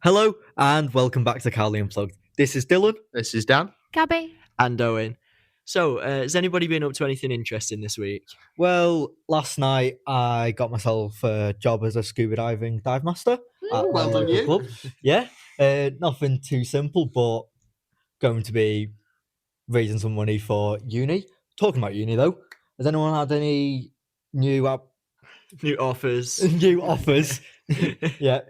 Hello and welcome back to Cowley Unplugged. This is Dylan. This is Dan. Gabby. And Owen. So, has anybody been up to anything interesting this week? Well, last night I got myself a job as a scuba diving dive master. Well done, you. Club. Yeah, nothing too simple, but going to be raising some money for uni. Talking about uni though, has anyone had any new offers? New offers? Yeah.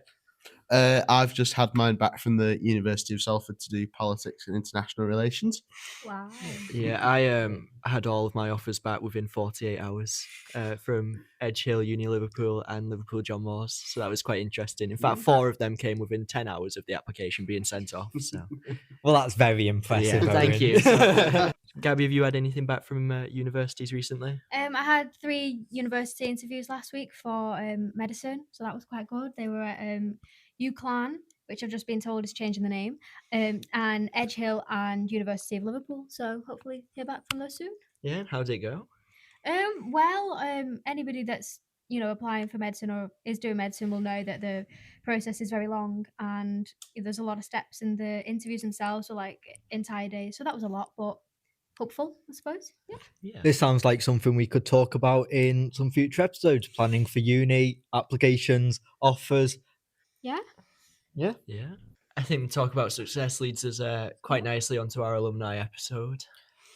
I've just had mine back from the University of Salford to do politics and international relations. Wow. Yeah, I had all of my offers back within 48 hours from Edge Hill, Uni Liverpool, and Liverpool John Moores. So that was quite interesting. In fact, 4 of them came within 10 hours of the application being sent off. So, well, that's very impressive. Yeah, thank Owen. you. So, Gabby, have you had anything back from universities recently? I had 3 university interviews last week for medicine, so that was quite good. They were at UCLan, which I've just been told is changing the name, and Edge Hill and University of Liverpool. So hopefully hear back from those soon. Yeah, how did it go? Anybody that's applying for medicine or is doing medicine will know that the process is very long and there's a lot of steps in the interviews themselves, so like entire days. So that was a lot, but hopeful, I suppose. Yeah. This sounds like something we could talk about in some future episodes. Planning for uni, applications, offers. Yeah. I think talk about success leads us quite nicely onto our alumni episode.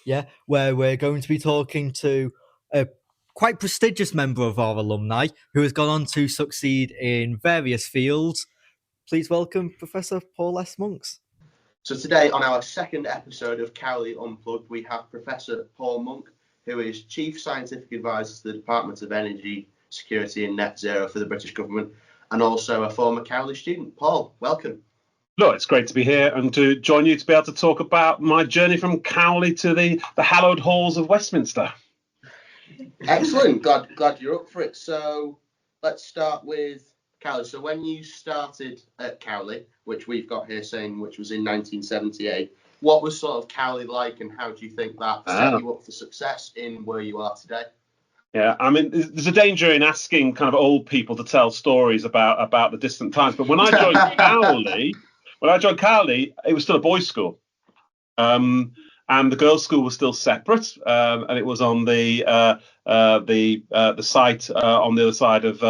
Yeah, where we're going to be talking to a quite prestigious member of our alumni who has gone on to succeed in various fields. Please welcome Professor Paul S. Monks. So today, on our second episode of Cowley Unplugged, we have Professor Paul Monk, who is Chief Scientific Advisor to the Department of Energy, Security and Net Zero for the British Government, and also a former Cowley student. Paul, welcome. Look, it's great to be here and to join you to be able to talk about my journey from Cowley to the hallowed halls of Westminster. Excellent. Glad you're up for it. So let's start with Cowley. So when you started at Cowley, which we've got here saying which was in 1978, what was sort of Cowley like and how do you think that set you up for success in where you are today? Yeah, I mean, there's a danger in asking kind of old people to tell stories about the distant times. But when I joined Cowley, it was still a boys' school, and the girls' school was still separate, and it was on the site on the other side of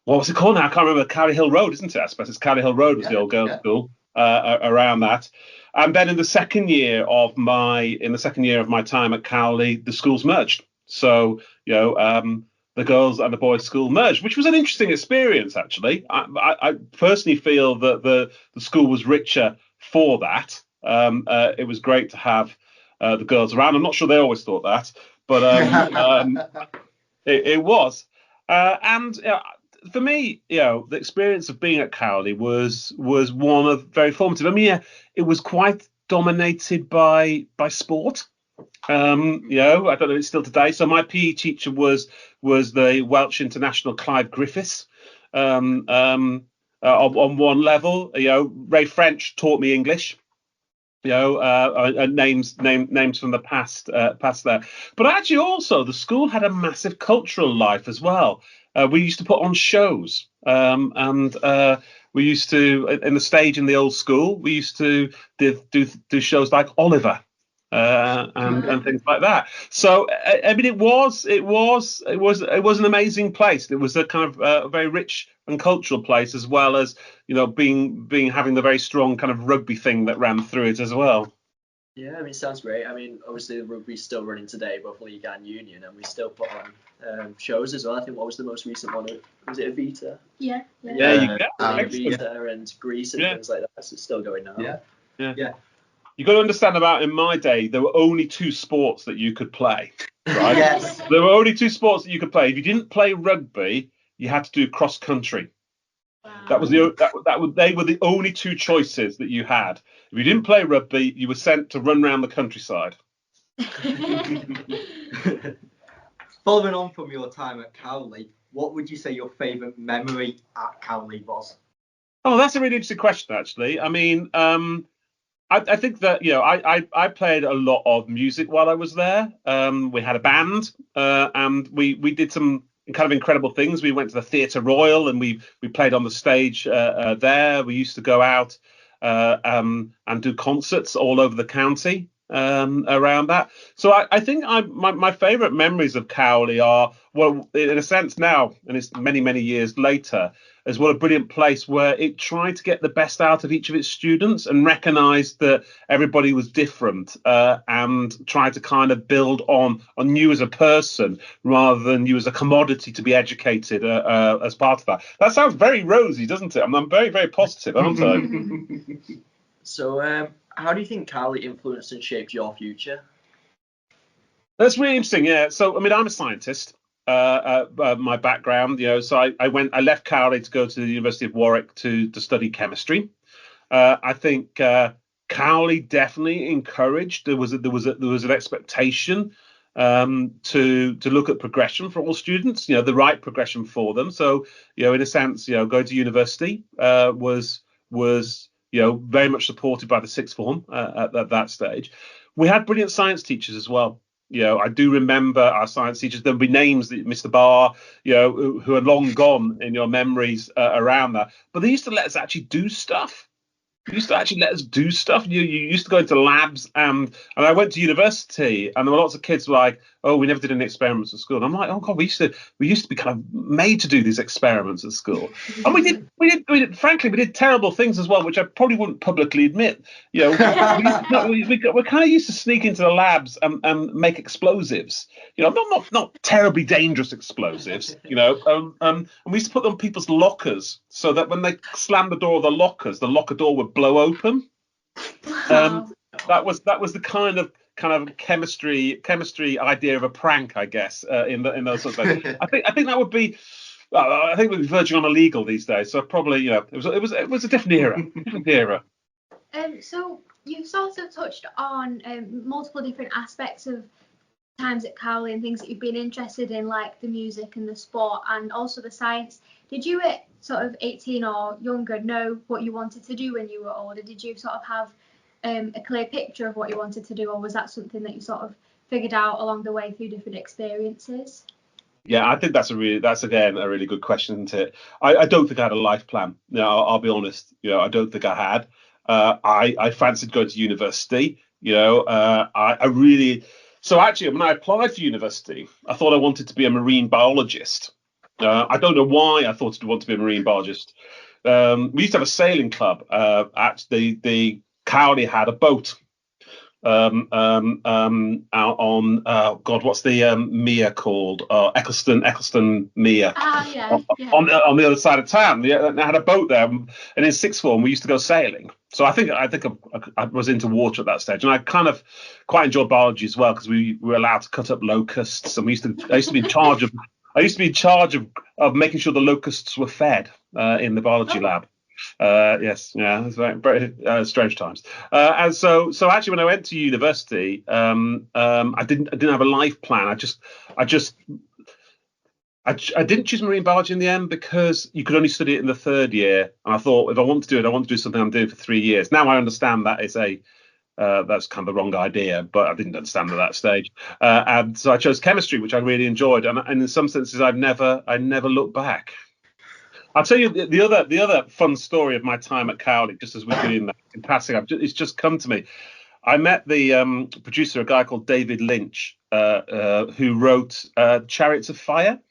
what was it called now? I can't remember. Cowley Hill Road, isn't it? I suppose it's Cowley Hill Road was the old girls' school around that. And then in the second year of my time at Cowley, the schools merged. So, the girls and the boys' school merged, which was an interesting experience, actually. I personally feel that the school was richer for that. It was great to have the girls around. I'm not sure they always thought that, but it was. And for me, the experience of being at Cowley was one of very formative. I mean, it was quite dominated by sport. I don't know if it's still today. So my PE teacher was the Welsh international Clive Griffiths. On one level, Ray French taught me English. Names from the past there. But actually, also the school had a massive cultural life as well. We used to put on shows, and we used to in the stage in the old school. We used to do shows like Oliver. And things like that. So I mean, it was an amazing place. It was a kind of a very rich and cultural place, as well as having the very strong kind of rugby thing that ran through it as well. Yeah, I mean, it sounds great. I mean, obviously the rugby's still running today, both league and union, and we still put on shows as well. I think what was the most recent one? Was it Evita? Yeah. Evita and Greece and things like that. So it's still going now. Yeah. You've got to understand about in my day, there were only 2 sports that you could play, right? Yes. There were only 2 sports that you could play. If you didn't play rugby, you had to do cross country. Wow. They were the only 2 choices that you had. If you didn't play rugby, you were sent to run around the countryside. Following on from your time at Cowley, what would you say your favourite memory at Cowley was? Oh, that's a really interesting question, actually. I mean, I think that I played a lot of music while I was there. We had a band, and we did some kind of incredible things. We went to the Theatre Royal and we played on the stage there. We used to go out and do concerts all over the county around that. So I think my favourite memories of Cowley are, well, in a sense now, and it's many, many years later, as well, a brilliant place where it tried to get the best out of each of its students and recognised that everybody was different, and tried to kind of build on you as a person rather than you as a commodity to be educated as part of that. That sounds very rosy, doesn't it? I'm very, very positive, aren't I? So, how do you think Cowley influenced and shaped your future? That's really interesting. Yeah. So, I mean, I'm a scientist. My background, so I left Cowley to go to the University of Warwick to study chemistry. I think Cowley definitely encouraged. There was an expectation to look at progression for all students. The right progression for them. So, in a sense, going to university was very much supported by the sixth form at that stage. We had brilliant science teachers as well. I do remember our science teachers. There'll be names, that Mr. Barr, who are long gone in your memories around that. But they used to let us actually do stuff. You used to actually let us do stuff. You used to go into labs, and I went to university, and there were lots of kids like, oh, we never did any experiments at school. And I'm like, oh God, we used to be kind of made to do these experiments at school, and we did. Frankly, we did terrible things as well, which I probably wouldn't publicly admit. We kind of used to sneak into the labs and make explosives. Not terribly dangerous explosives. And we used to put them on people's lockers so that when they slammed the door of the lockers, the locker door would blow open. That was the kind of chemistry idea of a prank, I guess, in those sorts of things. I think that would be. I think we'd be verging on illegal these days. So probably, it was a different era. So you've sort of touched on multiple different aspects of times at Cowley and things that you've been interested in, like the music and the sport and also the science. Did you at sort of 18 or younger know what you wanted to do when you were older? Did you sort of have a clear picture of what you wanted to do, or was that something that you sort of figured out along the way through different experiences? Yeah, I think that's again a really good question, isn't it? I don't think I had a life plan. I'll be honest. I don't think I had. I fancied going to university. I really. So actually, when I applied for university, I thought I wanted to be a marine biologist. I don't know why I thought I'd want to be a marine biologist. We used to have a sailing club. At the Cowley had a boat out on what's the Mere called? Eccleston Mere. Yeah. On the other side of town. They had a boat there, and in sixth form we used to go sailing. So I think I was into water at that stage, and I kind of quite enjoyed biology as well because we were allowed to cut up locusts, and I used to be in charge of. I used to be in charge of making sure the locusts were fed in the biology lab. Yes, yeah, it's very strange times. And so actually, when I went to university, I didn't have a life plan. I didn't choose marine biology in the end because you could only study it in the third year, and I thought if I want to do it, I want to do something I'm doing for 3 years. Now I understand that is that's kind of the wrong idea, but I didn't understand at that stage. And so I chose chemistry, which I really enjoyed, and in some senses, I never looked back. I'll tell you the other fun story of my time at Cowley, just as we're doing that in passing. It's just come to me. I met the producer, a guy called David Lynch, who wrote Chariots of Fire.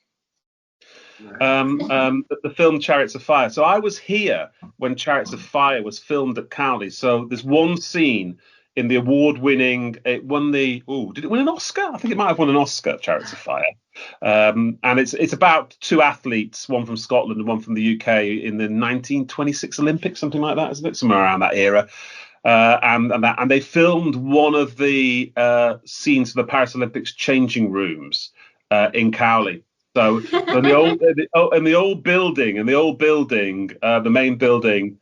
The film Chariots of Fire. So I was here when Chariots of Fire was filmed at Cowley. So there's one scene in the award-winning. Did it win an Oscar? I think it might have won an Oscar, Chariots of Fire. And it's about two athletes, one from Scotland and one from the UK, in the 1926 Olympics, something like that, isn't it? Somewhere around that era. And they filmed one of the scenes of the Paris Olympics changing rooms in Cowley. So in the old building, the main building,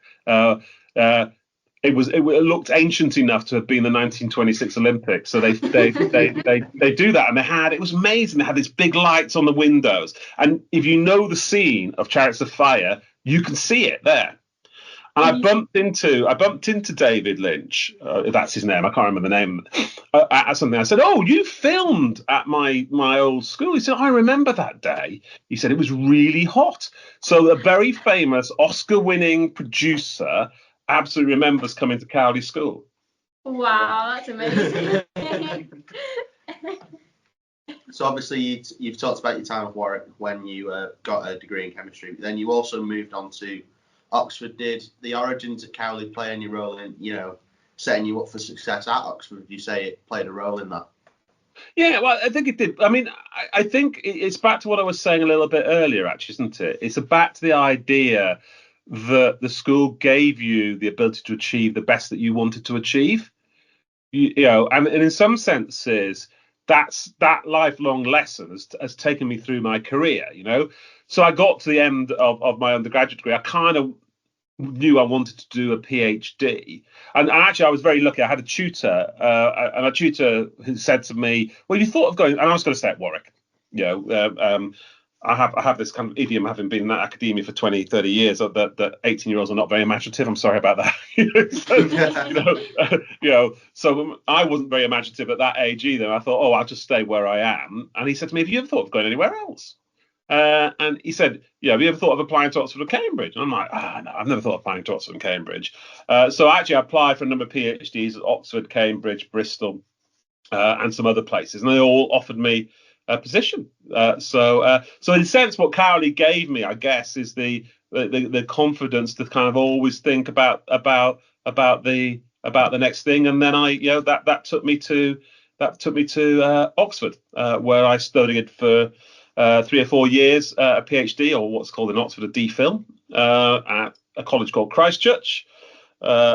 it looked ancient enough to have been the 1926 Olympics. So they do that, and it was amazing. They had these big lights on the windows, and if you know the scene of Chariots of Fire, you can see it there. And I bumped into David Lynch, if that's his name. I can't remember the name. At something, I said, "Oh, you filmed at my old school." He said, "I remember that day." He said it was really hot. So a very famous Oscar-winning producer absolutely remembers coming to Cowley School. Wow, that's amazing. So obviously you've talked about your time at Warwick when you got a degree in chemistry. Then you also moved on to Oxford. Did the origins at Cowley play any role in, setting you up for success at Oxford? Would you say it played a role in that? Yeah, well, I think it did. I mean, I think it's back to what I was saying a little bit earlier, actually, isn't it? It's back to the idea that the school gave you the ability to achieve the best that you wanted to achieve. And in some senses, that lifelong lesson has taken me through my career, So I got to the end of my undergraduate degree. I kind of knew I wanted to do a PhD, and actually I was very lucky. I had a tutor, and a tutor who said to me, "Well, you thought of going," and I was going to stay at Warwick. I have this kind of idiom, having been in that academia for 20, 30 years, that 18-year-olds are not very imaginative. I'm sorry about that. So I wasn't very imaginative at that age either. I thought, I'll just stay where I am. And he said to me, "Have you ever thought of going anywhere else?" And he said, "Have you ever thought of applying to Oxford or Cambridge?" And I'm like, no, I've never thought of applying to Oxford and Cambridge. So actually I applied for a number of PhDs at Oxford, Cambridge, Bristol, and some other places. And they all offered me a position. So in a sense, what Cowley gave me, I guess, is the confidence to kind of always think about the next thing. And then that took me to Oxford, where I studied for 3 or 4 years, a PhD, or what's called in Oxford a DPhil, at a college called Christ Church,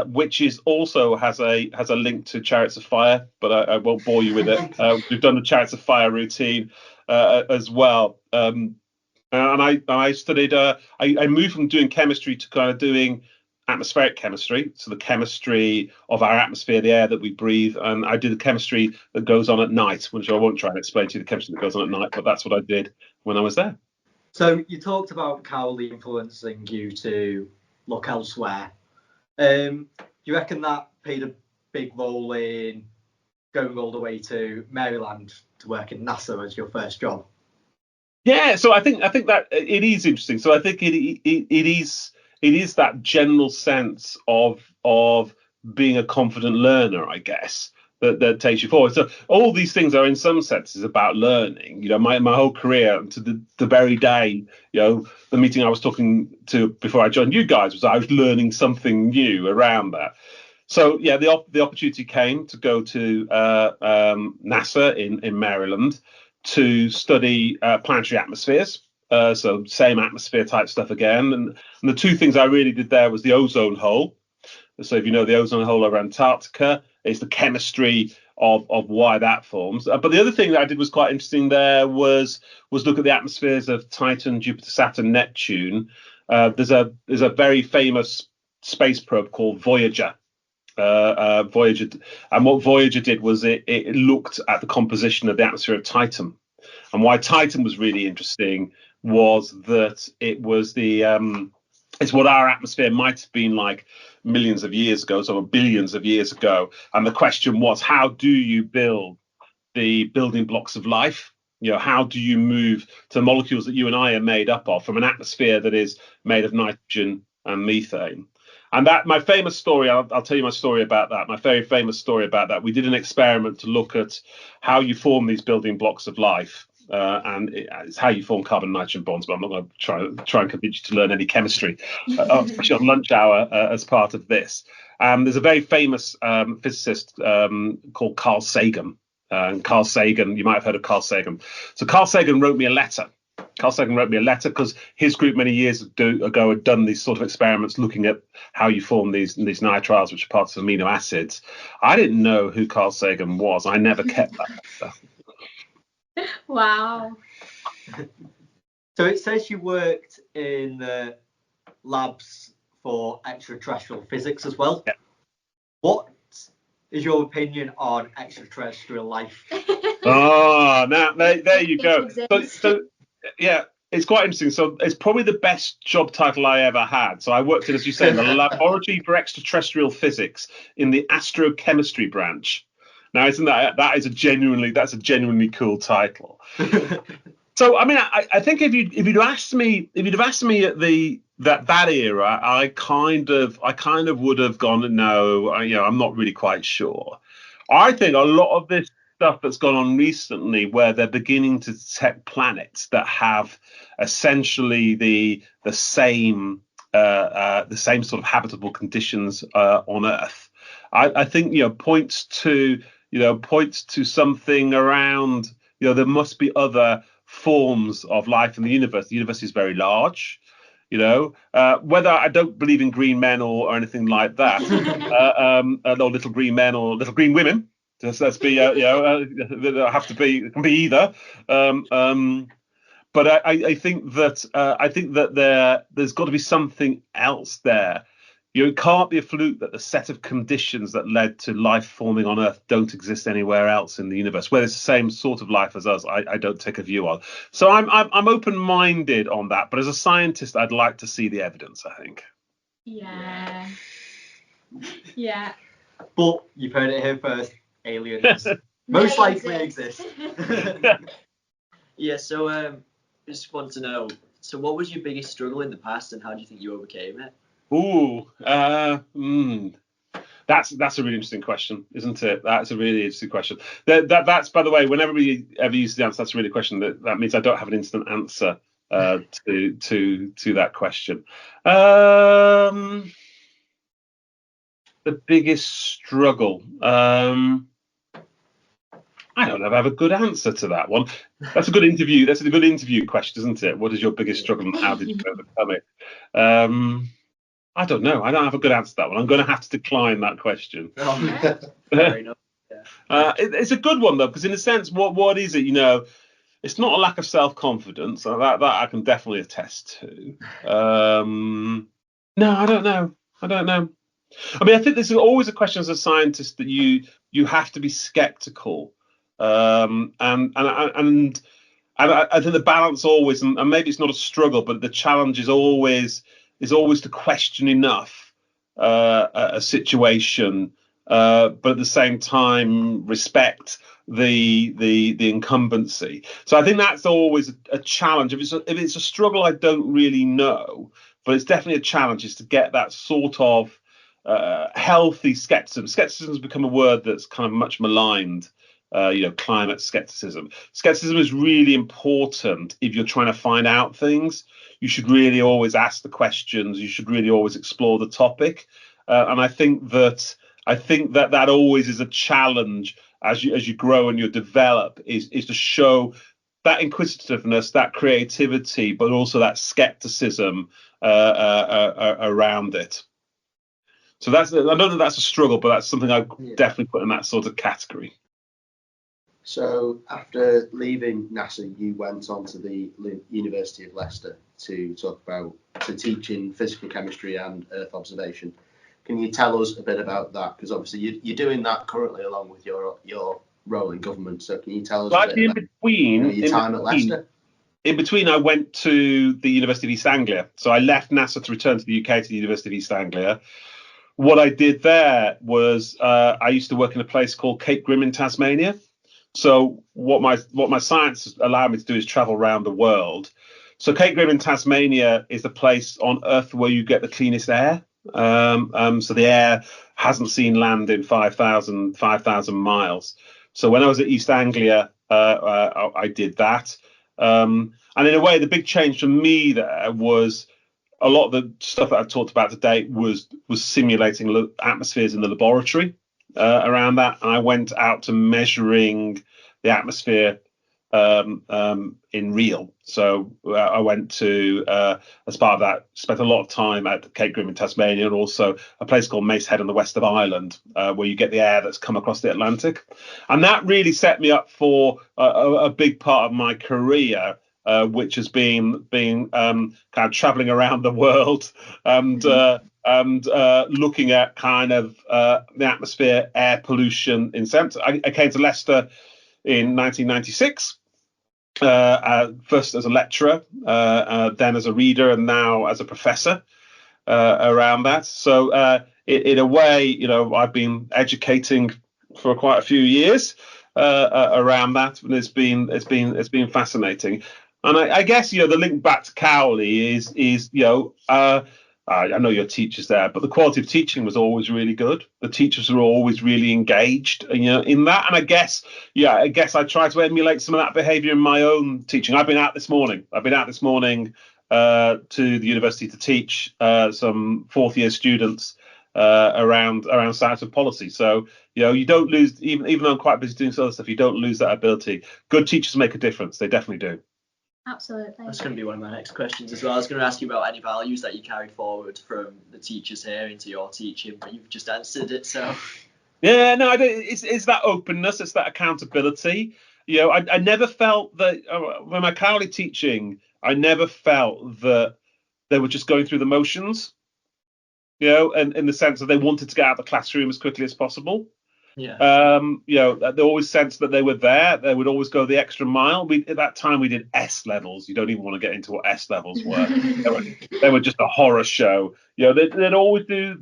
which is also has a link to Chariots of Fire, but I won't bore you with it. We've done the Chariots of Fire routine as well, and I studied. I moved from doing chemistry to kind of doing atmospheric chemistry, so the chemistry of our atmosphere, the air that we breathe, and I did the chemistry that goes on at night, which I won't try and explain to you, the chemistry that goes on at night, but that's what I did when I was there. So you talked about Cowley influencing you to look elsewhere. Do you reckon that played a big role in going all the way to Maryland to work in NASA as your first job? Yeah, so I think that it is interesting. So I think it is that general sense of being a confident learner, I guess, that takes you forward. So all these things are in some senses about learning. My whole career to the very day, the meeting I was talking to before I joined you guys was I was learning something new around that. So yeah, the opportunity came to go to NASA in Maryland to study planetary atmospheres. So same atmosphere type stuff again. And the two things I really did there was the ozone hole. So if you know the ozone hole over Antarctica, it's the chemistry of why that forms. But the other thing that I did was quite interesting there was look at the atmospheres of Titan, Jupiter, Saturn, Neptune. There's a very famous space probe called Voyager. Voyager, and what Voyager did was it looked at the composition of the atmosphere of Titan. And why Titan was really interesting was that it was it's what our atmosphere might have been like millions of years ago, so billions of years ago. And the question was, how do you build the building blocks of life? How do you move to the molecules that you and I are made up of from an atmosphere that is made of nitrogen and methane? And that, my famous story, I'll tell you my story about that. My very famous story about that. We did an experiment to look at how you form these building blocks of life. And it's how you form carbon nitrogen bonds, but I'm not going to try and convince you to learn any chemistry, especially on lunch hour as part of this. There's a very famous physicist called Carl Sagan. And Carl Sagan, you might have heard of Carl Sagan. So Carl Sagan wrote me a letter. Because his group many years ago had done these sort of experiments looking at how you form these nitriles, which are parts of amino acids. I didn't know who Carl Sagan was. I never kept that letter. Wow. So it says you worked in the labs for extraterrestrial physics as well. Yeah. What is your opinion on extraterrestrial life? Oh, now there you go. So yeah, it's quite interesting. So it's probably the best job title I ever had. So I worked in, as you say, in the laboratory for extraterrestrial physics in the astrochemistry branch. Now, isn't that's a genuinely cool title. So I mean, I think if you'd have asked me at that era, I kind of would have gone, no, I'm not really quite sure. I think a lot of this stuff that's gone on recently, where they're beginning to detect planets that have essentially the same sort of habitable conditions on Earth, I think points to something around. There must be other forms of life in the universe. The universe is very large. Whether I don't believe in green men or anything like that, or little green men or little green women. Just let's be, have to be. It can be either. But I think that there's got to be something else there. It can't be a fluke that the set of conditions that led to life forming on Earth don't exist anywhere else in the universe, where it's the same sort of life as us. I don't take a view on. So I'm open-minded on that. But as a scientist, I'd like to see the evidence, I think. Yeah. But you've heard it here first. Aliens most likely exist. Yeah. So just want to know. So what was your biggest struggle in the past, and how do you think you overcame it? Ooh, that's a really interesting question, isn't it? That's a really interesting question. That's, by the way, whenever we ever use the answer, that's a really question. That means I don't have an instant answer to that question. The biggest struggle. I don't know if I have a good answer to that one. That's a good interview. That's a good interview question, isn't it? What is your biggest struggle and how did you overcome it? I don't know. I don't have a good answer to that one. I'm going to have to decline that question. Fair enough. Yeah. It's a good one though, because in a sense, what is it? It's not a lack of self-confidence. That I can definitely attest to. No, I don't know. I mean, I think this is always a question as a scientist that you have to be skeptical, and I think the balance always, and maybe it's not a struggle, but the challenge is always to question enough a situation, but at the same time respect the incumbency. So I think that's always a challenge. If it's a struggle, I don't really know, but it's definitely a challenge is to get that sort of healthy skepticism. Skepticism has become a word that's kind of much maligned. Climate skepticism. Skepticism is really important if you're trying to find out things. You should really always ask the questions. You should really always explore the topic. And I think that always is a challenge as you grow and you develop is to show that inquisitiveness, that creativity, but also that skepticism around it. So I don't know that's a struggle, but that's something I definitely put in that sort of category. So after leaving NASA, you went on to the University of Leicester to teach in physical chemistry and Earth observation. Can you tell us a bit about that? Because obviously you're doing that currently along with your role in government. So can you tell us a bit about your time at Leicester? In between, I went to the University of East Anglia. So I left NASA to return to the UK to the University of East Anglia. What I did there was I used to work in a place called Cape Grim in Tasmania. So what my science allowed me to do is travel around the world. So Cape Grim in Tasmania is the place on Earth where you get the cleanest air. So the air hasn't seen land in 5,000 miles. So when I was at East Anglia, I did that. And in a way, the big change for me there was a lot of the stuff that I've talked about today was simulating atmospheres in the laboratory around that. And I went out to measuring the atmosphere in real. So I went to, as part of that, spent a lot of time at Cape Grim in Tasmania and also a place called Mace Head on the west of Ireland, where you get the air that's come across the Atlantic. And that really set me up for a big part of my career, which has been kind of traveling around the world and looking at kind of the atmosphere, air pollution in sense. I came to Leicester in 1996. first as a lecturer, then as a reader, and now as a professor around that. So in a way, you know, I've been educating for quite a few years around that, and it's been fascinating. And I guess, you know, the link back to Cowley is you know, I know your teachers there, but the quality of teaching was always really good. The teachers were always really engaged, you know, in that. And I guess I try to emulate some of that behaviour in my own teaching. I've been out this morning to the university to teach some fourth year students around science and policy. So, you know, you don't lose, even though I'm quite busy doing some other stuff, you don't lose that ability. Good teachers make a difference. They definitely do. Absolutely. That's going to be one of my next questions as well. I was going to ask you about any values that you carried forward from the teachers here into your teaching, but you've just answered it. So yeah, no, I don't. It's that openness, it's that accountability. You know, I never felt that when my Cowley teaching, I never felt that they were just going through the motions. You know, and in the sense that they wanted to get out of the classroom as quickly as possible. yeah. You know, they always sensed that they were there. They would always go the extra mile. At that time we did S levels. You don't even want to get into what S levels were. They were just a horror show. You know, they'd always do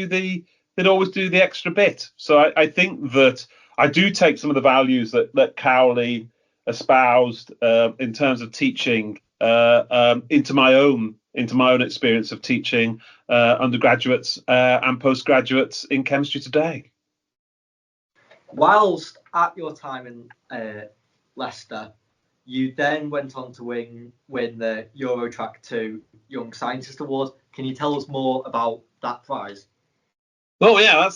the extra bit. So I think that I do take some of the values that Cowley espoused in terms of teaching into my own experience of teaching undergraduates and postgraduates in chemistry today. Whilst at your time in Leicester, you then went on to win the Eurotrack 2 Young Scientist Award. Can you tell us more about that prize? Oh yeah,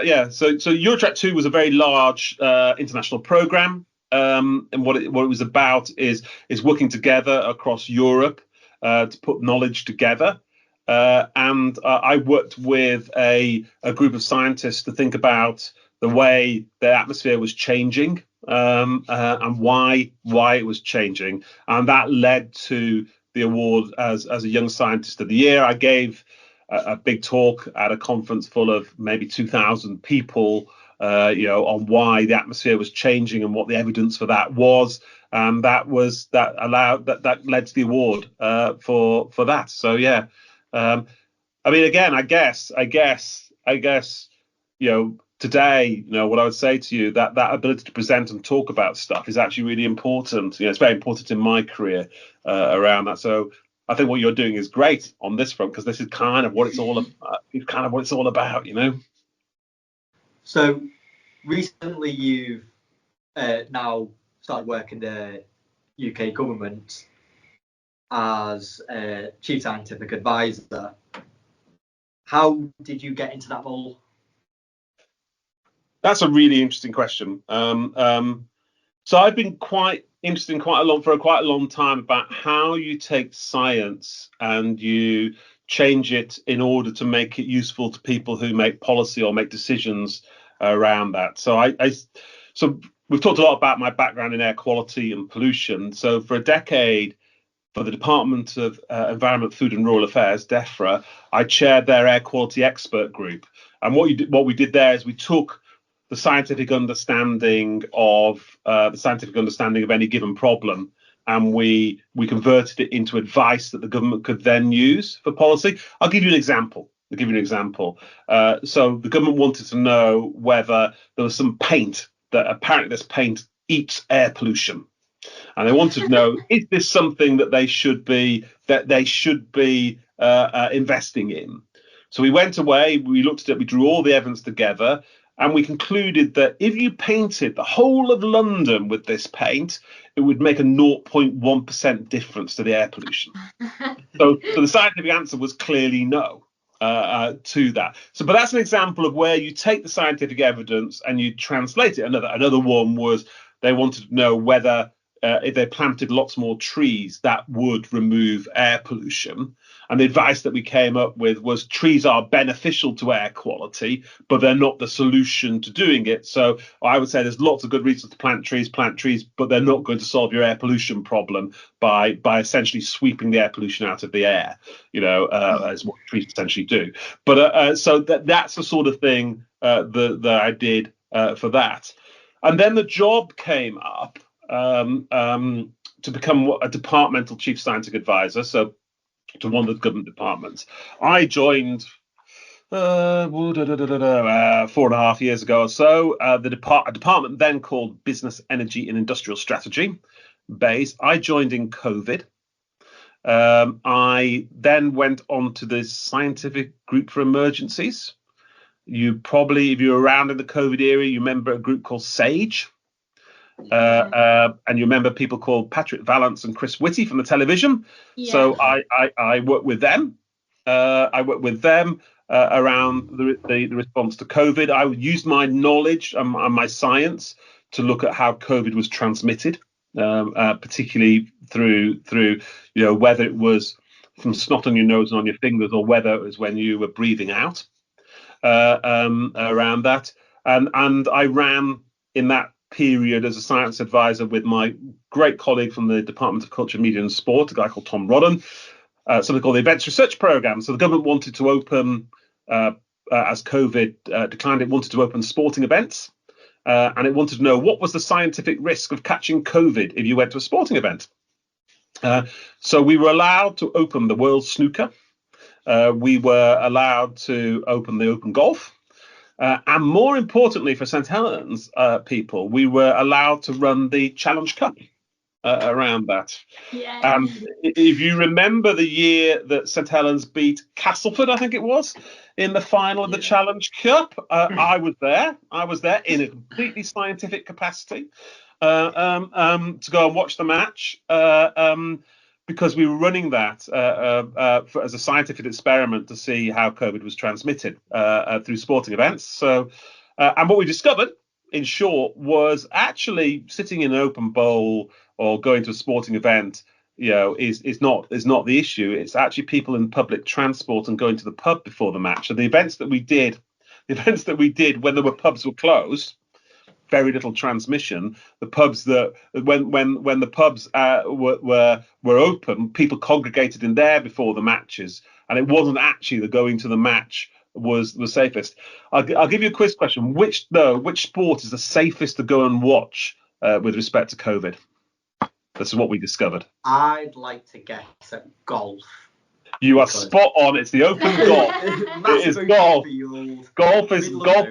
yeah. So Eurotrack 2 was a very large international program, and what it was about is working together across Europe to put knowledge together. And I worked with a group of scientists to think about the way the atmosphere was changing and why it was changing, and that led to the award as a Young Scientist of the Year. I gave a big talk at a conference full of maybe 2,000 people, you know, on why the atmosphere was changing and what the evidence for that was, and that led to the award for that. So yeah. I mean, again, I guess, you know, today, you know, what I would say to you, that ability to present and talk about stuff is actually really important. You know, it's very important in my career around that. So I think what you're doing is great on this front, because this is kind of what it's all about. It's kind of what it's all about, you know. So recently, you've now started working the UK government as chief scientific advisor. How did you get into that role? That's a really interesting question. So I've been quite interested in for quite a long time about how you take science and you change it in order to make it useful to people who make policy or make decisions around that. So so we've talked a lot about my background in air quality and pollution. So for a decade, for the Department of Environment, Food and Rural Affairs, DEFRA, I chaired their air quality expert group. And what we did there is we took the scientific understanding of any given problem, and we converted it into advice that the government could then use for policy. I'll give you an example. So the government wanted to know whether there was some paint that apparently this paint eats air pollution. And they wanted to know, is this something that they should be investing in? So we went away, we looked at it, we drew all the evidence together, and we concluded that if you painted the whole of London with this paint, it would make a 0.1% difference to the air pollution. So the scientific answer was clearly no to that. But that's an example of where you take the scientific evidence and you translate it. Another one was they wanted to know whether if they planted lots more trees, that would remove air pollution. And the advice that we came up with was trees are beneficial to air quality, but they're not the solution to doing it. So I would say there's lots of good reasons to plant trees, but they're not going to solve your air pollution problem by essentially sweeping the air pollution out of the air, you know, as what trees essentially do. But so that's the sort of thing that I did for that. And then the job came up to become a departmental chief scientific advisor, so to one of the government departments. I joined 4.5 years ago or so. A department then called Business, Energy and Industrial Strategy, BASE. I joined in COVID. I then went on to the Scientific Group for Emergencies. You probably, if you're around in the COVID era, you remember a group called SAGE. And you remember people called Patrick Vallance and Chris Whitty from the television. Yeah. So I worked with them. Around the response to COVID. I used my knowledge and my science to look at how COVID was transmitted, particularly through whether it was from snot on your nose and on your fingers, or whether it was when you were breathing out. Around that, and I ran in that period as a science advisor with my great colleague from the Department of Culture, Media and Sport, a guy called Tom Rodden, something called the Events Research Programme. So the government wanted to open, as COVID declined, it wanted to open sporting events, and it wanted to know what was the scientific risk of catching COVID if you went to a sporting event. So we were allowed to open the World Snooker. We were allowed to open the Open Golf. And more importantly for St Helens people, we were allowed to run the Challenge Cup around that. Yeah. And if you remember the year that St Helens beat Castleford, I think it was, in the final of the Challenge Cup, I was there. I was there in a completely scientific capacity to go and watch the match. Because we were running that as a scientific experiment to see how COVID was transmitted through sporting events. So, and what we discovered, in short, was actually sitting in an open bowl or going to a sporting event, is not the issue. It's actually people in public transport and going to the pub before the match. So the events that we did when pubs were closed, very little transmission. The pubs that when the pubs were open, people congregated in there before the matches, and it wasn't actually the going to the match was the safest. I'll give you a quiz question. Which sport is the safest to go and watch with respect to COVID? This is what we discovered. I'd like to guess at golf. You are spot on. It's the open golf. It is golf. Golf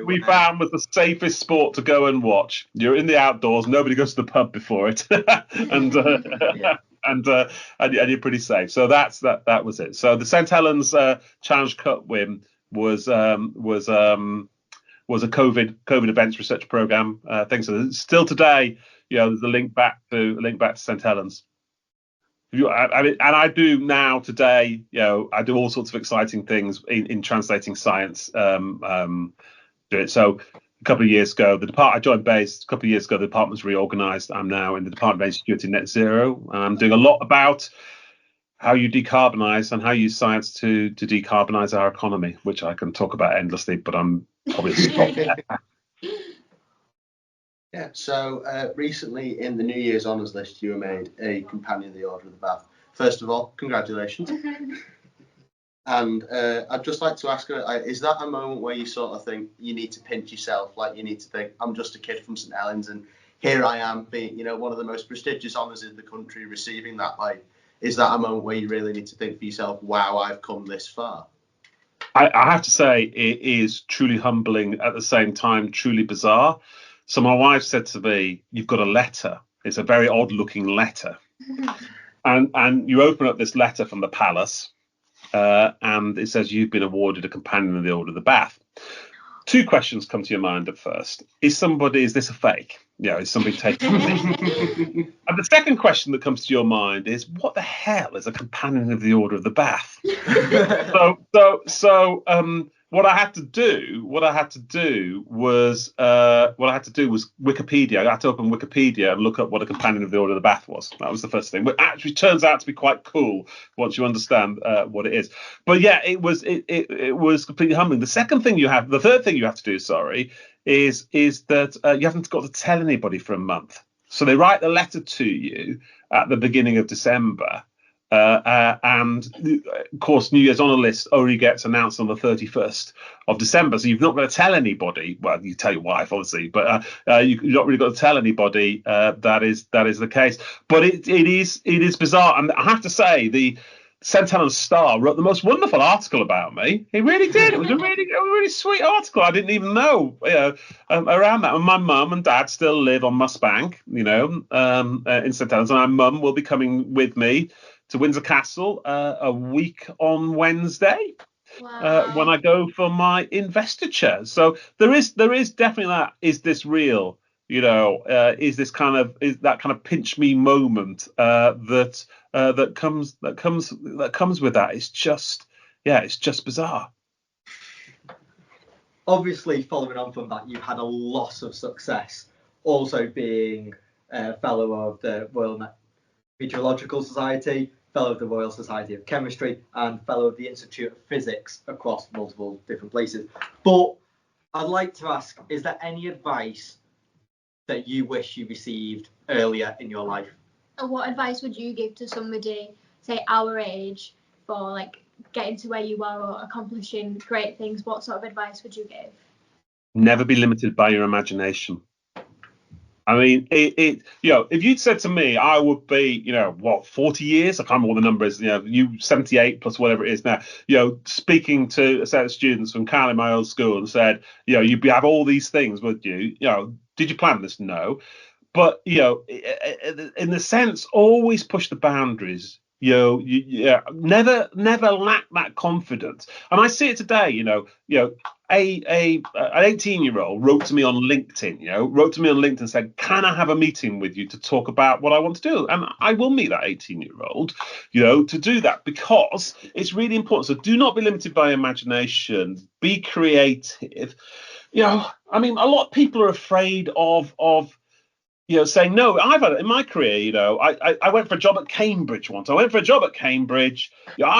we found was the safest sport to go and watch. You're in the outdoors. Nobody goes to the pub before it, and you're pretty safe. So that was it. So the St Helens Challenge Cup win was a COVID events research program thing. So still today, there's a link back to St Helens. And I do now today, I do all sorts of exciting things in translating science. So a couple of years ago, I joined BASE. A couple of years ago, the department was reorganised. I'm now in the Department of Energy Security Net Zero. I'm doing a lot about how you decarbonise and how you use science to decarbonise our economy, which I can talk about endlessly, but I'm probably stop there. Yeah, so recently in the New Year's Honours list, you were made a Companion of the Order of the Bath. First of all, congratulations. And I'd just like to ask her, is that a moment where you sort of think you need to pinch yourself, like you need to think, I'm just a kid from St Helens and here I am being, one of the most prestigious honours in the country, receiving that, like, is that a moment where you really need to think for yourself, wow, I've come this far? I have to say it is truly humbling, at the same time truly bizarre. So my wife said to me, you've got a letter. It's a very odd looking letter. And you open up this letter from the palace and it says you've been awarded a Companion of the Order of the Bath. Two questions come to your mind at first. Is this a fake? Is somebody taking it? And the second question that comes to your mind is, what the hell is a Companion of the Order of the Bath? So what I had to do was Wikipedia. I had to open Wikipedia and look up what a Companion of the Order of the Bath was. That was the first thing. But actually turns out to be quite cool once you understand what it is. But yeah, it was completely humbling. The third thing you have to do, is that you haven't got to tell anybody for a month. So they write the letter to you at the beginning of December. And of course, New Year's Honour list only gets announced on the 31st of December. So you've not got to tell anybody. Well, you tell your wife, obviously, but you've not really got to tell anybody that is the case. But it is bizarre. And I have to say, the St. Helens Star wrote the most wonderful article about me. He really did. It was a really sweet article. I didn't even know, around that. And my mum and dad still live on Mustbank, in St. Helens. And my mum will be coming with me to Windsor Castle a week on Wednesday. Wow. When I go for my investiture. So there is definitely that. Is this real? Is that kind of pinch me moment that comes with that? It's just bizarre. Obviously, following on from that, you've had a lot of success. Also being a fellow of the Royal Meteorological Society, fellow of the Royal Society of Chemistry, and fellow of the Institute of Physics across multiple different places. But I'd like to ask, is there any advice that you wish you received earlier in your life? What advice would you give to somebody, say our age, for like getting to where you are or accomplishing great things? What sort of advice would you give? Never be limited by your imagination. I mean, if you'd said to me, I would be, 40 years, I can't remember what the number is, you 78 plus whatever it is now, speaking to a set of students from Cowley, my old school, and said, you'd have all these things, would you? Did you plan this? No. But, in the sense, always push the boundaries. Never lack that confidence. And I see it today, an 18-year-old wrote to me on LinkedIn, and said, can I have a meeting with you to talk about what I want to do? And I will meet that 18-year-old, to do that, because it's really important. So do not be limited by imagination. Be creative. I mean, a lot of people are afraid of saying no. I've had it in my career. I went for a job at Cambridge once. I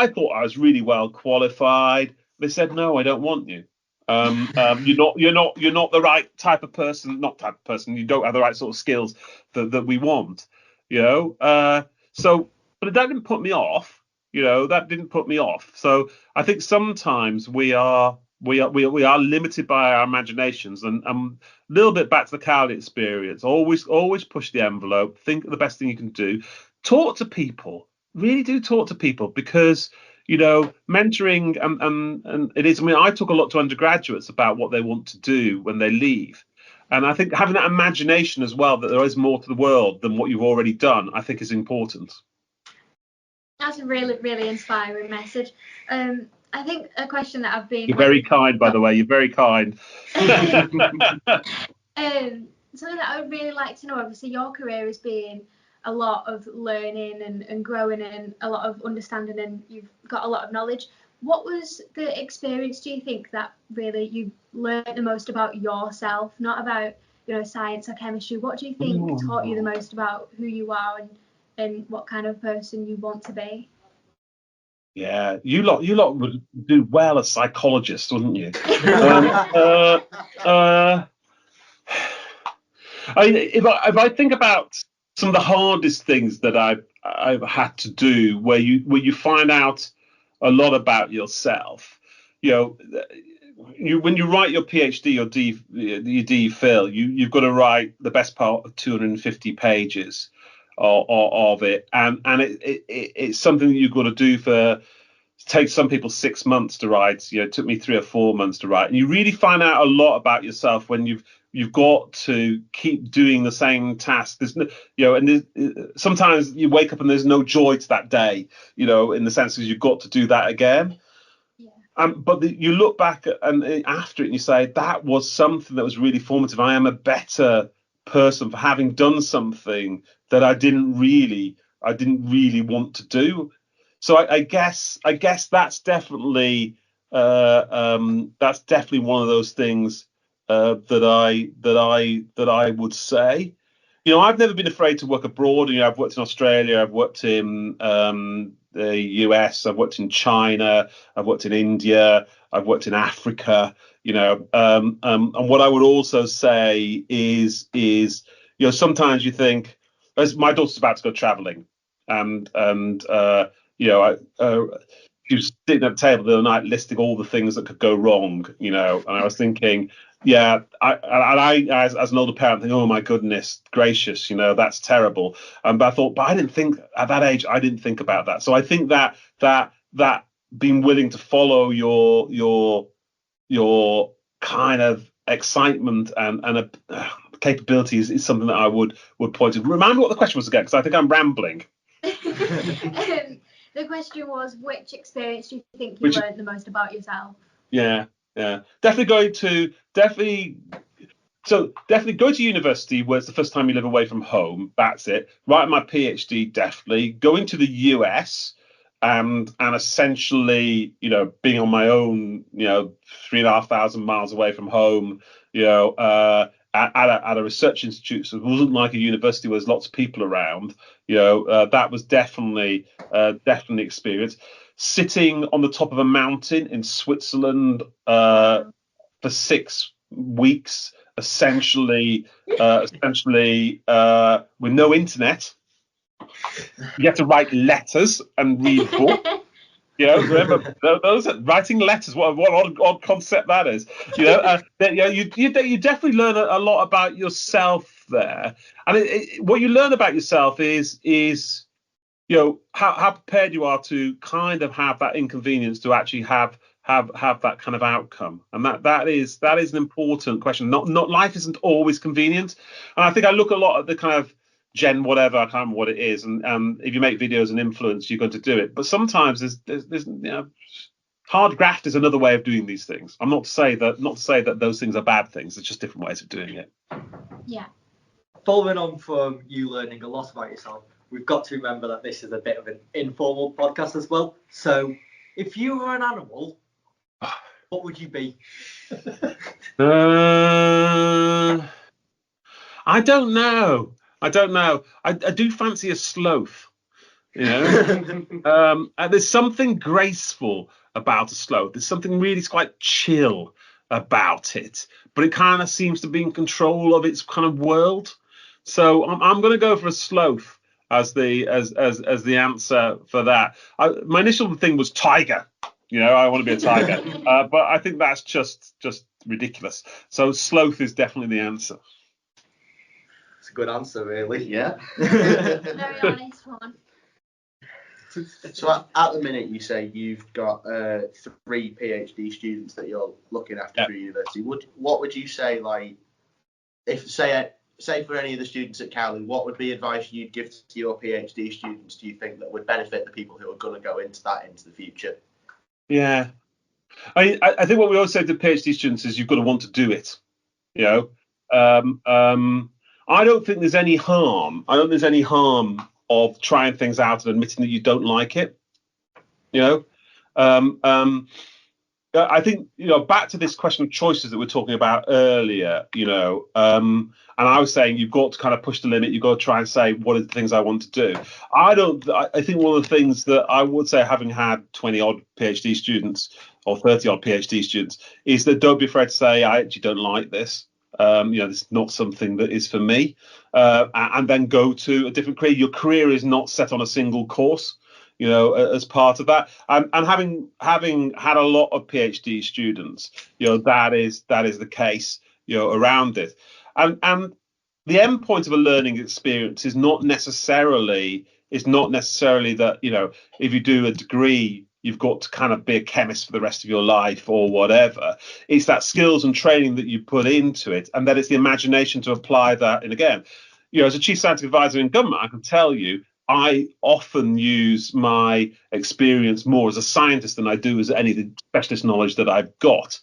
thought I was really well qualified. They said, no, I don't want you. You're not the right type of person. Not type of person. You don't have the right sort of skills that we want. But that didn't put me off. That didn't put me off. So I think sometimes we are limited by our imaginations, and a little bit back to the Cowley experience. Always push the envelope. Think of the best thing you can do. Talk to people. Really do talk to people, because mentoring and it is. I mean, I talk a lot to undergraduates about what they want to do when they leave, and I think having that imagination as well, that there is more to the world than what you've already done, I think is important. That's a really, really inspiring message. I think a question that I've been... You're very kind, by the way. You're very kind. Something that I would really like to know, obviously, your career has been a lot of learning and growing and a lot of understanding, and you've got a lot of knowledge. What was the experience, do you think, that really you learned the most about yourself, not about, science or chemistry? What do you think taught you the most about who you are and what kind of person you want to be? Yeah, you lot would do well as psychologists, wouldn't you? If I think about some of the hardest things that I've had to do, where you find out a lot about yourself, when you write your PhD or your DPhil, you've got to write the best part of 250 pages of it, and it's something that you've got to do for. It takes some people 6 months to write. It took me 3 or 4 months to write, and you really find out a lot about yourself when you've got to keep doing the same task. There's sometimes you wake up and there's no joy to that day, in the sense that you've got to do that again. Yeah. But you look back and after it and you say, that was something that was really formative. I am a better person for having done something that I didn't really want to do. So I guess that's definitely one of those things that I would say. I've never been afraid to work abroad. I've worked in Australia, I've worked in the US, I've worked in China, I've worked in India, I've worked in Africa. And what I would also say is sometimes you think, as my daughter's about to go traveling. she was sitting at the table the other night listing all the things that could go wrong, and I was thinking, yeah, I as an older parent think, oh my goodness gracious, that's terrible. But I thought, but I didn't think at that age, I didn't think about that. So I think that being willing to follow your kind of excitement and capabilities is something that I would point to. Remind me what the question was again, because I think I'm rambling. The question was, which experience do you think you learned the most about yourself? Yeah. Definitely going to university, where it's the first time you live away from home. That's it. Writing my PhD, definitely. Going to the US and essentially, being on my own, 3,500 miles away from home, at a research institute, so it wasn't like a university where there's lots of people around. That was definitely experience. Sitting on the top of a mountain in Switzerland for 6 weeks, essentially with no internet. You have to write letters and read books. Remember those writing letters? What odd concept that is. You definitely learn a lot about yourself there, and what you learn about yourself is how prepared you are to kind of have that inconvenience to actually have that kind of outcome, and that is an important question. Not life isn't always convenient, and I think I look a lot at the kind of Gen whatever, I can't remember what it is, and if you make videos and influence, you're going to do it. But sometimes there's hard graft is another way of doing these things. I'm not to say that those things are bad things. It's just different ways of doing it. Yeah. Following on from you learning a lot about yourself, we've got to remember that this is a bit of an informal podcast as well. So, if you were an animal, what would you be? I don't know. I do fancy a sloth. There's something graceful about a sloth. There's something really quite chill about it, but it kind of seems to be in control of its kind of world. So I'm going to go for a sloth as the answer for that. My initial thing was tiger. I want to be a tiger, but I think that's just ridiculous. So sloth is definitely the answer. It's a good answer, really. Yeah. Very honest one. So at the minute, you say you've got 3 PhD students that you're looking after through university. What would you say, like, if say for any of the students at Cowley, what would be advice you'd give to your PhD students? Do you think that would benefit the people who are going to go into the future? Yeah, I think what we always say to PhD students is you've got to want to do it. I don't think there's any harm. Of trying things out and admitting that you don't like it. I think back to this question of choices that we were talking about earlier. And I was saying you've got to kind of push the limit. You've got to try and say what are the things I want to do. I think one of the things that I would say, having had 20 odd PhD students or 30 odd PhD students, is that don't be afraid to say I actually don't like this. This is not something that is for me, and then go to a different career. Your career is not set on a single course, as part of that. And having had a lot of PhD students, that is the case, around it. And the end point of a learning experience is not necessarily that, if you do a degree, you've got to kind of be a chemist for the rest of your life or whatever. It's that skills and training that you put into it, and that it's the imagination to apply that. And again, as a chief scientific advisor in government, I can tell you, I often use my experience more as a scientist than I do as any specialist knowledge that I've got.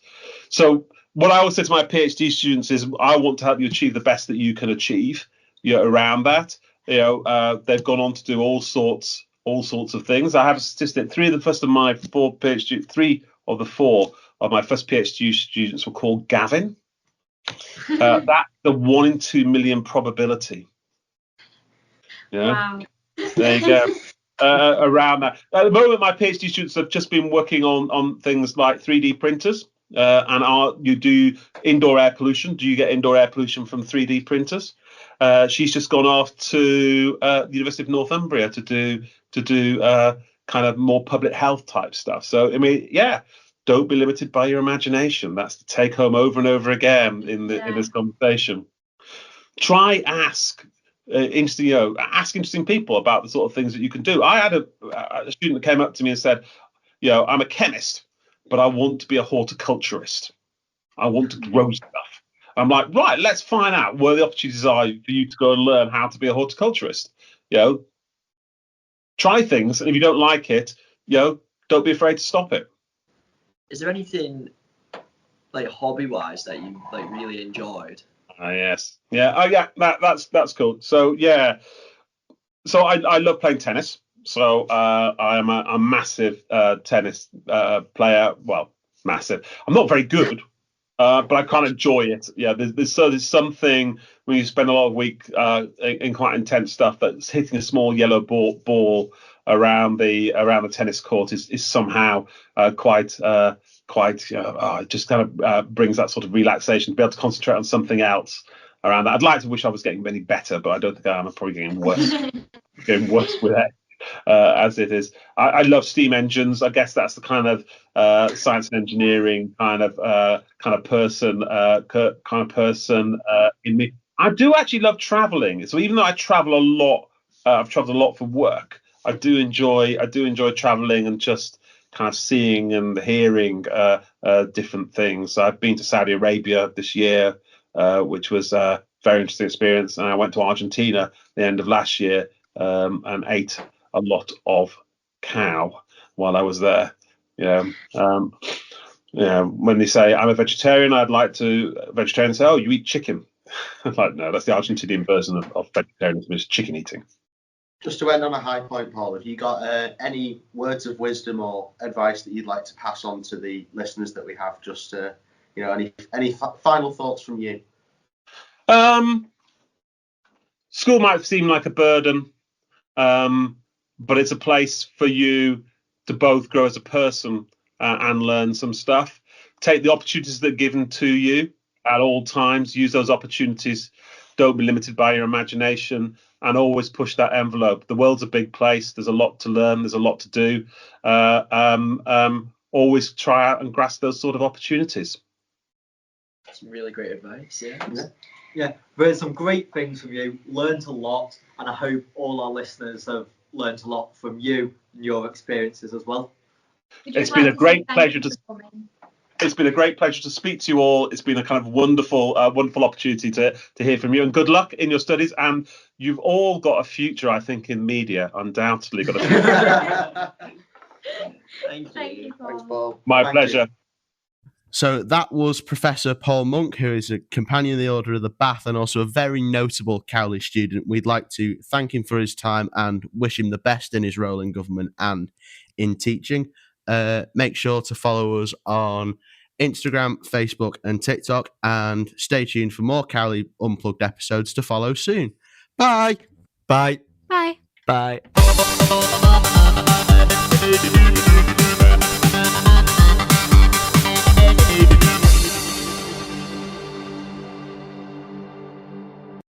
So what I always say to my PhD students is, I want to help you achieve the best that you can achieve, around that. They've gone on to do all sorts of things. I have a statistic. 3 of the 4 of my first PhD students were called Gavin. That's the 1 in 2 million probability. Wow. There you go. Around that. At the moment, my PhD students have just been working on things like 3D printers. and you do indoor air pollution. Do you get indoor air pollution from 3D printers? She's just gone off to the University of Northumbria to do kind of more public health type stuff. So I mean, yeah, don't be limited by your imagination. That's the take home over and over again in this conversation. Try ask interesting people about the sort of things that you can do. I had a student that came up to me and said, I'm a chemist, but I want to be a horticulturist. I want to grow stuff. I'm like, right, let's find out where the opportunities are for you to go and learn how to be a horticulturist. Try things, and if you don't like it, don't be afraid to stop it. Is there anything like hobby-wise that you like really enjoyed? Yes. Yeah. Oh, yeah. That's cool. So yeah. So I love playing tennis. So I am a massive tennis player. Well, massive. I'm not very good, but I kind of enjoy it. Yeah. There's something when you spend a lot of week in quite intense stuff that's hitting a small yellow ball around the tennis court is somehow quite. It just kind of brings that sort of relaxation to be able to concentrate on something else around that. I'd like to wish I was getting any better, but I don't think I am. I'm probably getting worse. With it as it is. I love steam engines. I guess that's the kind of science and engineering kind of person in me. I do actually love traveling. So even though I travel a lot, I've traveled a lot for work. I do enjoy traveling and just kind of seeing and hearing different things. So I've been to Saudi Arabia this year, which was a very interesting experience. And I went to Argentina at the end of last year and ate a lot of cow while I was there. When they say I'm a vegetarian, vegetarians say, oh, you eat chicken. I'm like, no, that's the Argentinian version of vegetarianism, is chicken eating. Just to end on a high point, Paul, have you got any words of wisdom or advice that you'd like to pass on to the listeners that we have? Just any final thoughts from you? School might seem like a burden, but it's a place for you to both grow as a person and learn some stuff. Take the opportunities that are given to you at all times. Use those opportunities. Don't be limited by your imagination. And always push that envelope. The world's a big place. There's a lot to learn. There's a lot to do. Always try out and grasp those sort of opportunities. Some really great advice. Yeah. There's some great things from you. Learned a lot, and I hope all our listeners have learned a lot from you and your experiences as well. It's been a great pleasure It's been a great pleasure to speak to you all. It's been a kind of wonderful opportunity to hear from you, and good luck in your studies. And you've all got a future, I think, in media. Undoubtedly got a future. Thank you. Paul. Thanks, Paul. My pleasure. So that was Professor Paul Monk, who is a Companion of the Order of the Bath and also a very notable Cowley student. We'd like to thank him for his time and wish him the best in his role in government and in teaching. Make sure to follow us on Instagram, Facebook, and TikTok, and stay tuned for more Cowley Unplugged episodes to follow soon. Bye. Bye. Bye. Bye.